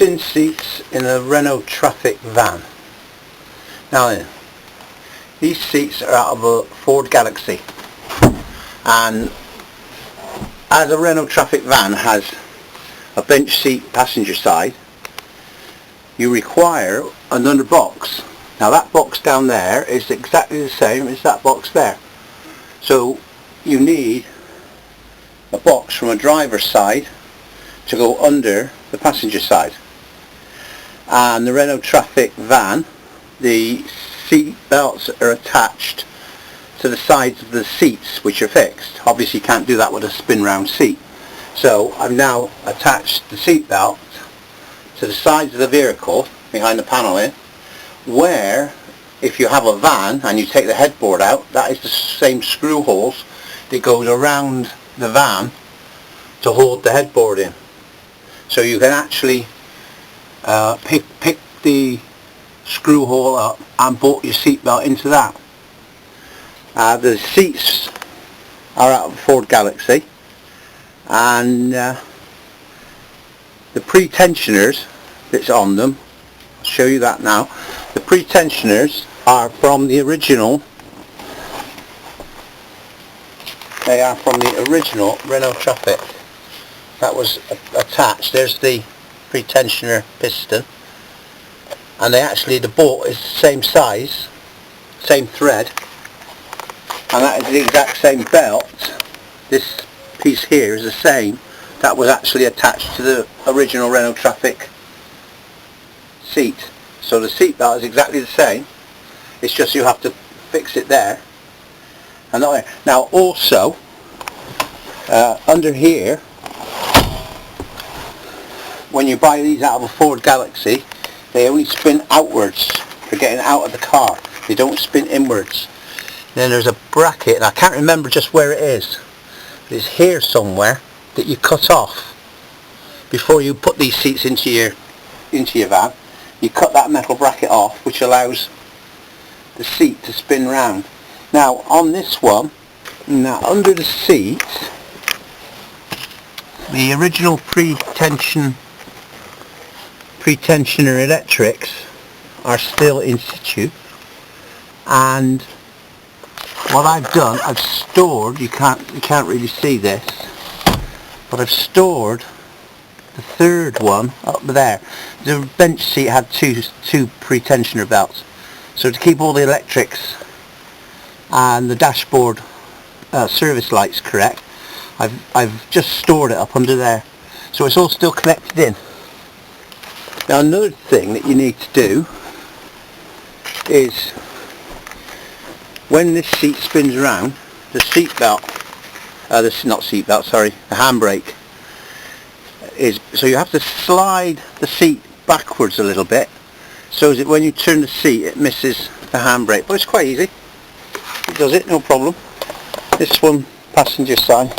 bin seats in a Renault Trafic van. Now then, these seats are out of a Ford Galaxy, and as a Renault Trafic van has a bench seat passenger side, you require another box. Now that box down there is exactly the same as that box there, so you need a box from a driver's side to go under the passenger side. And the Renault Trafic van, the seat belts are attached to the sides of the seats, which are fixed. Obviously you can't do that with a spin round seat, so I've now attached the seat belt to the sides of the vehicle behind the panel in, where if you have a van and you take the headboard out, that is the same screw holes that goes around the van to hold the headboard in. So you can actually pick the screw hole up and bolt your seat belt into that. The seats are out of a Ford Galaxy, and the pre-tensioners that's on them, I'll show you that now. The pre-tensioners are from the original, they are from the original Renault Trafic that was attached. There's the pre-tensioner piston, and the bolt is the same size, same thread, and that is the exact same belt. This piece here is the same that was actually attached to the original Renault Trafic seat. So the seat belt is exactly the same, it's just you have to fix it there and not there. Now also under here, when you buy these out of a Ford Galaxy, they only spin outwards for getting out of the car, they don't spin inwards. Then there's a bracket, and I can't remember just where it is, but it's here somewhere, that you cut off before you put these seats into your van. You cut that metal bracket off, which allows the seat to spin round. Now on this one, now under the seat, the original pre-tensioner electrics are still in situ, and what I've done, I've stored, you can't really see this, but I've stored the third one up there. The bench seat had two pre-tensioner belts, so to keep all the electrics and the dashboard service lights correct, I've just stored it up under there, so it's all still connected in. Now another thing that you need to do is, when this seat spins around, the seat belt, the handbrake is, so you have to slide the seat backwards a little bit, so that when you turn the seat it misses the handbrake, but it's quite easy, it does it, no problem. This one, passenger side,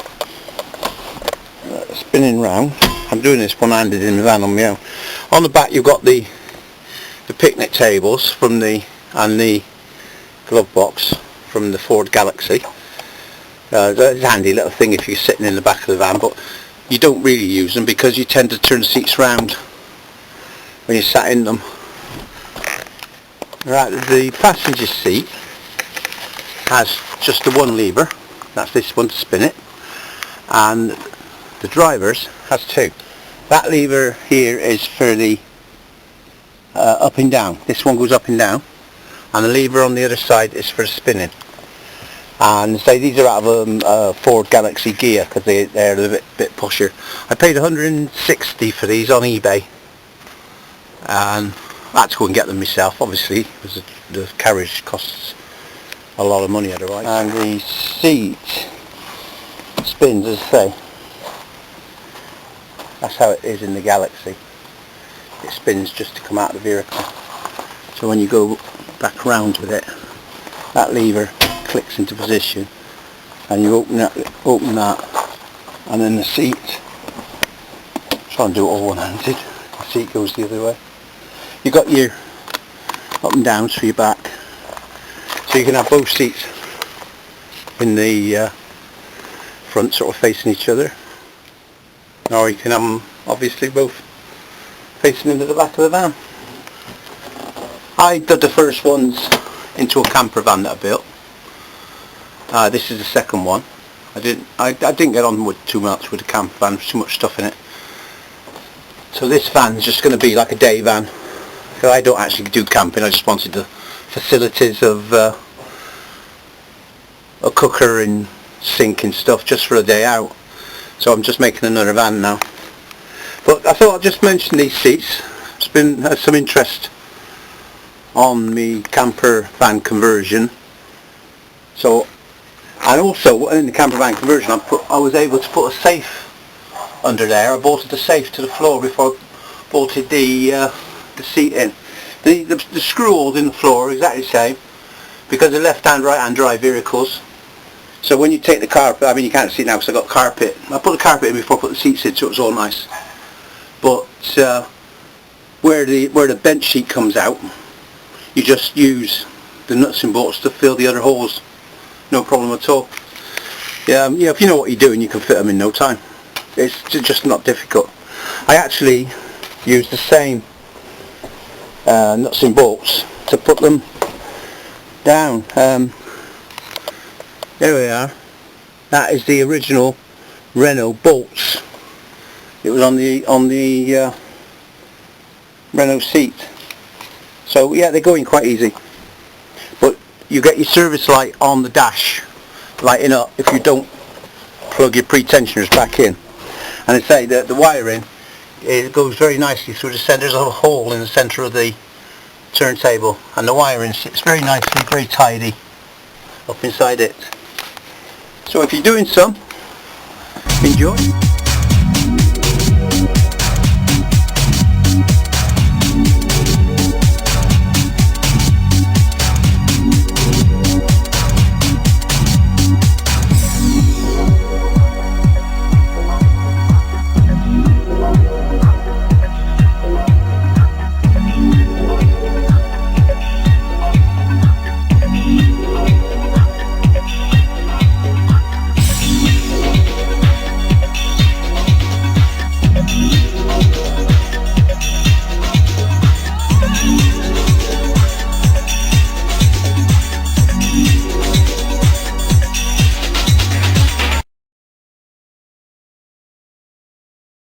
spinning round. I'm doing this one-handed in the van on my own. On the back you've got the picnic tables from and the glove box from the Ford Galaxy. It's a handy little thing if you're sitting in the back of the van, but you don't really use them because you tend to turn the seats round when you're sat in them. Right, the passenger seat has just the one lever, that's this one to spin it, and the driver's has two. That lever here is for the up and down, this one goes up and down, and the lever on the other side is for spinning. And say these are out of a Ford Galaxy gear because they're a bit pusher. I paid 160 for these on eBay, and I had to go and get them myself, obviously, because the carriage costs a lot of money otherwise. And the seat spins, as I say. That's how it is in the Galaxy. It spins just to come out of the vehicle. So when you go back round with it, that lever clicks into position, and you open that, and then the seat, try and do it all one-handed, the seat goes the other way. You've got your up and downs for your back, so you can have both seats in the front sort of facing each other, or you can have them obviously both facing into the back of the van. I did the first ones into a camper van that I built. This is the second one. I didn't get on with too much with the camper van, there's too much stuff in it. So this van's just going to be like a day van. So I don't actually do camping, I just wanted the facilities of a cooker and sink and stuff just for a day out. So I'm just making another van now. But I thought I'd just mention these seats. It's been had some interest on me camper van conversion. So, and also in the camper van conversion I was able to put a safe under there. I bolted the safe to the floor before I bolted the seat in. The screw holes in the floor are exactly the same because they're left hand right hand drive vehicles. So when you take the carpet, I mean you can't see it now because I got carpet. I put the carpet in before I put the seats in, so it was all nice. But where the bench sheet comes out, you just use the nuts and bolts to fill the other holes. No problem at all. Yeah, if you know what you're doing, you can fit them in no time. It's just not difficult. I actually use the same nuts and bolts to put them down. There we are. That is the original Renault bolts. It was on the Renault seat. So yeah, they go in quite easy. But you get your service light on the dash lighting up if you don't plug your pre-tensioners back in. And I say that the wiring, it goes very nicely through the centre. There's a hole in the centre of the turntable, and the wiring sits very nicely, very tidy up inside it. So if you're doing some, enjoy.